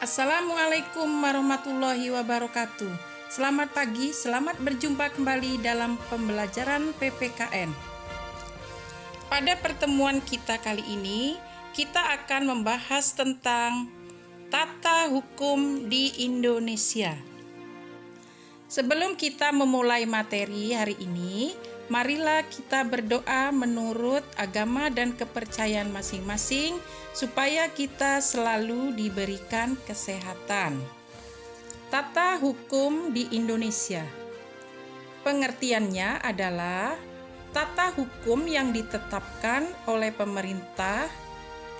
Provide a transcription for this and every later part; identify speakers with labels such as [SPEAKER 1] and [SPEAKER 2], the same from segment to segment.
[SPEAKER 1] Assalamualaikum warahmatullahi wabarakatuh. Selamat pagi, selamat berjumpa kembali dalam pembelajaran PPKN. Pada pertemuan kita kali ini, kita akan membahas tentang tata hukum di Indonesia. Sebelum kita memulai materi hari ini, marilah kita berdoa menurut agama dan kepercayaan masing-masing supaya kita selalu diberikan kesehatan. Tata hukum di Indonesia. Pengertiannya adalah tata hukum yang ditetapkan oleh pemerintah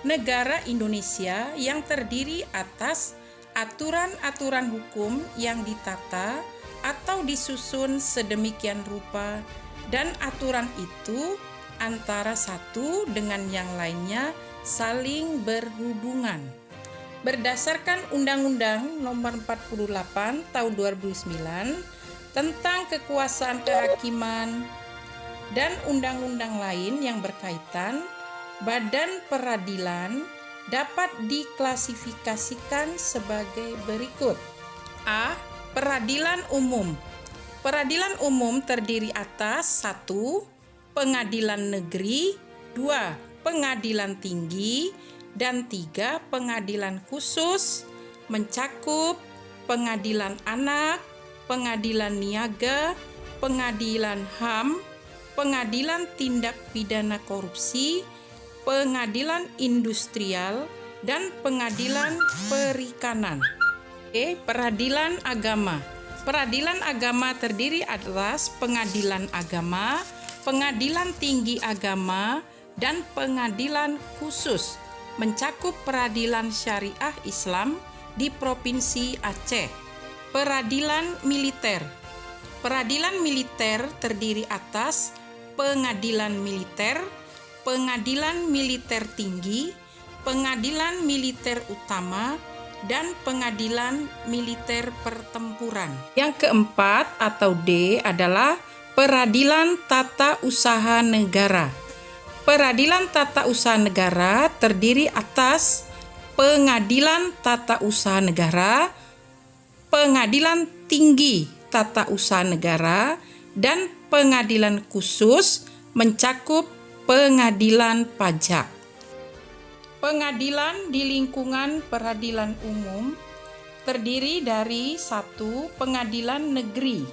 [SPEAKER 1] negara Indonesia yang terdiri atas aturan-aturan hukum yang ditata atau disusun sedemikian rupa dan aturan itu antara satu dengan yang lainnya saling berhubungan. Berdasarkan Undang-Undang Nomor 48 Tahun 2009 tentang kekuasaan kehakiman dan undang-undang lain yang berkaitan, badan peradilan dapat diklasifikasikan sebagai berikut. A. Peradilan umum. Peradilan umum terdiri atas 1. Pengadilan negeri, 2. Pengadilan tinggi, dan 3. Pengadilan khusus, mencakup pengadilan anak, pengadilan niaga, pengadilan HAM, pengadilan tindak pidana korupsi, pengadilan industrial, dan pengadilan perikanan. Peradilan agama. Peradilan agama terdiri atas pengadilan agama, pengadilan tinggi agama, dan pengadilan khusus, mencakup peradilan syariah Islam di Provinsi Aceh. Peradilan militer. Peradilan militer terdiri atas pengadilan militer, pengadilan militer tinggi, pengadilan militer utama, dan pengadilan militer pertempuran. Yang keempat atau D adalah peradilan tata usaha negara. Peradilan tata usaha negara terdiri atas pengadilan tata usaha negara, pengadilan tinggi tata usaha negara, dan pengadilan khusus mencakup pengadilan pajak. Pengadilan di lingkungan peradilan umum terdiri dari 1. Pengadilan negeri.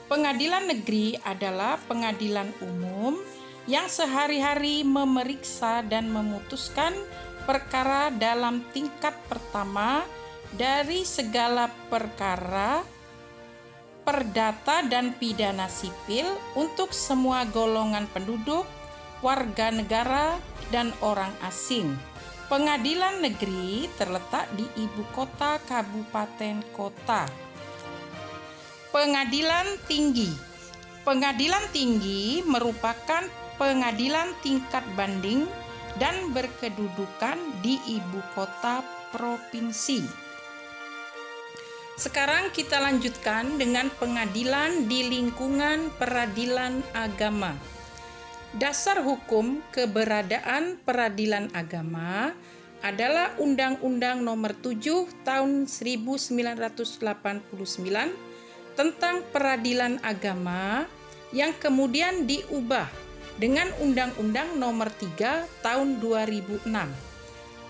[SPEAKER 1] Pengadilan negeri adalah pengadilan umum yang sehari-hari memeriksa dan memutuskan perkara dalam tingkat pertama dari segala perkara perdata dan pidana sipil untuk semua golongan penduduk, warga negara, dan orang asing. Pengadilan negeri terletak di ibu kota kabupaten kota. Pengadilan tinggi. Pengadilan tinggi merupakan pengadilan tingkat banding dan berkedudukan di ibu kota provinsi. Sekarang kita lanjutkan dengan pengadilan di lingkungan peradilan agama. Dasar hukum keberadaan peradilan agama adalah Undang-Undang Nomor 7 Tahun 1989 tentang peradilan agama yang kemudian diubah dengan Undang-Undang Nomor 3 Tahun 2006.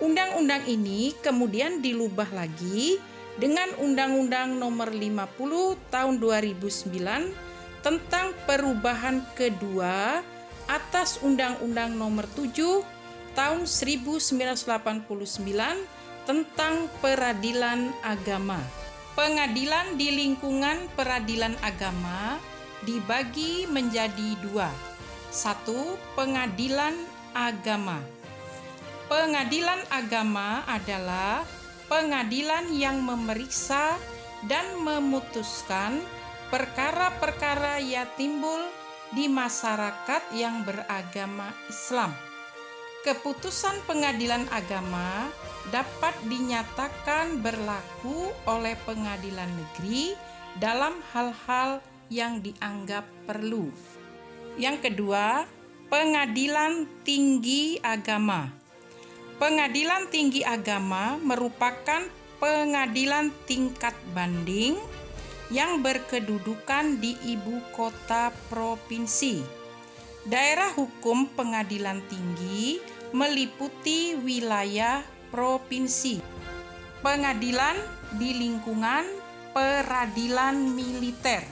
[SPEAKER 1] Undang-undang ini kemudian dilubah lagi dengan Undang-Undang Nomor 50 Tahun 2009 tentang perubahan kedua atas Undang-Undang Nomor 7 Tahun 1989 tentang peradilan agama. Pengadilan di lingkungan peradilan agama dibagi menjadi 2. 1. Pengadilan agama. Pengadilan agama adalah pengadilan yang memeriksa dan memutuskan perkara-perkara yang timbul di masyarakat yang beragama Islam. Keputusan pengadilan agama dapat dinyatakan berlaku oleh pengadilan negeri dalam hal-hal yang dianggap perlu. Yang kedua, pengadilan tinggi agama. Pengadilan Tinggi Agama merupakan pengadilan tingkat banding yang berkedudukan di ibu kota provinsi. Daerah hukum pengadilan tinggi meliputi wilayah provinsi. Pengadilan di lingkungan peradilan militer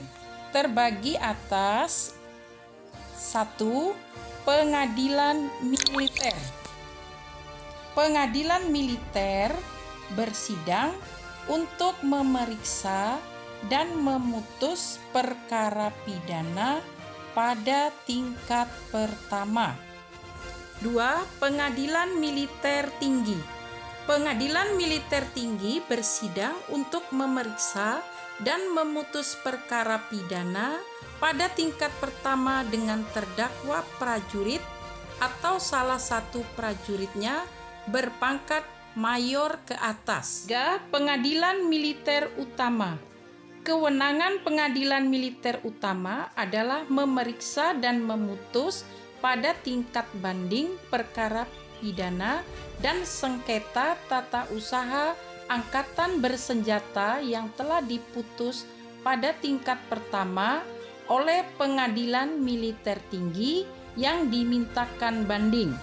[SPEAKER 1] terbagi atas 1. Pengadilan militer. Pengadilan militer bersidang untuk memeriksa dan memutus perkara pidana pada tingkat pertama. 2. Pengadilan militer tinggi. Pengadilan militer tinggi bersidang untuk memeriksa dan memutus perkara pidana pada tingkat pertama dengan terdakwa prajurit atau salah satu prajuritnya berpangkat mayor ke atas. 3. Pengadilan militer utama. Kewenangan pengadilan militer utama adalah memeriksa dan memutus pada tingkat banding perkara pidana dan sengketa tata usaha angkatan bersenjata yang telah diputus pada tingkat pertama oleh pengadilan militer tinggi yang dimintakan banding.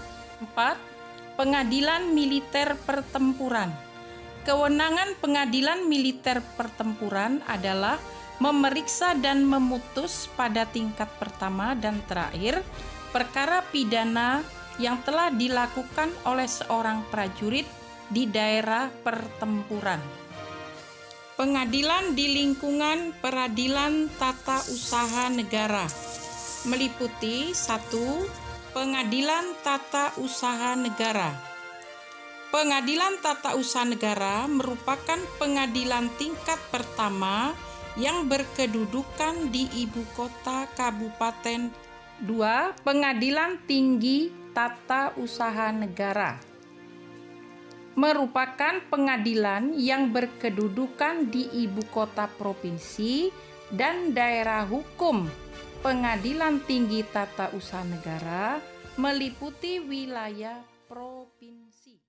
[SPEAKER 1] 4. Pengadilan militer pertempuran. Kewenangan pengadilan militer pertempuran adalah memeriksa dan memutus pada tingkat pertama dan terakhir perkara pidana yang telah dilakukan oleh seorang prajurit di daerah pertempuran. Pengadilan di lingkungan peradilan tata usaha negara meliputi 1. Pengadilan Tata Usaha Negara. Pengadilan Tata Usaha Negara merupakan pengadilan tingkat pertama yang berkedudukan di ibu kota kabupaten. 2. Pengadilan Tinggi Tata Usaha Negara merupakan pengadilan yang berkedudukan di ibu kota provinsi dan daerah hukum. Pengadilan Tinggi Tata Usaha Negara meliputi wilayah provinsi.